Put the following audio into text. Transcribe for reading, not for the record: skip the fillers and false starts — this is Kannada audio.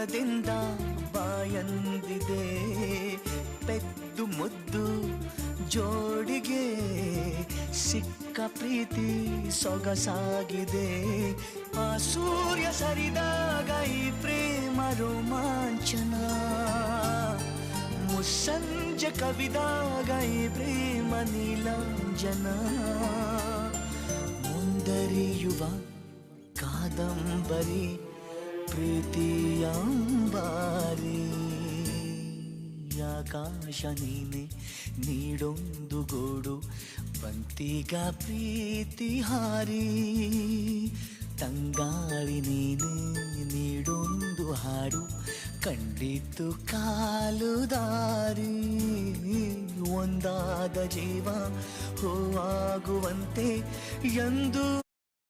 ದೂರದಿಂದ ಬಾಯಂದಿದೆ ಪೆದ್ದು ಮುದ್ದು ಜೋಡಿಗೆ ಸಿಕ್ಕ ಪ್ರೀತಿ ಸೊಗಸಾಗಿದೆ. ಆ ಸೂರ್ಯ ಸರಿದಾಗ ಈ ಪ್ರೇಮ ರೋಮಾಂಚನ, ಮುಸ್ಸಂಜೆ ಕವಿದಾಗ ಈ ಪ್ರೇಮ ನೀಲಾಂಜನ. ಮುಂದರಿಯುವ ಕಾದಂಬರಿ ಪ್ರೀತಿಯಂಬಾರಿ, ಆಕಾಶ ನೀನೆ ನೀಡೊಂದು ಗೂಡು ಬಂತಿಗ ಪ್ರೀತಿ ಹಾರಿ. ತಂಗಾಳಿ ನೀನೆ ನೀಡೊಂದು ಹಾಡು ಕಂಡಿತು ಕಾಲು ದಾರಿ. ಒಂದಾದ ಜೀವ ಹೂವಾಗುವಂತೆ ಎಂದು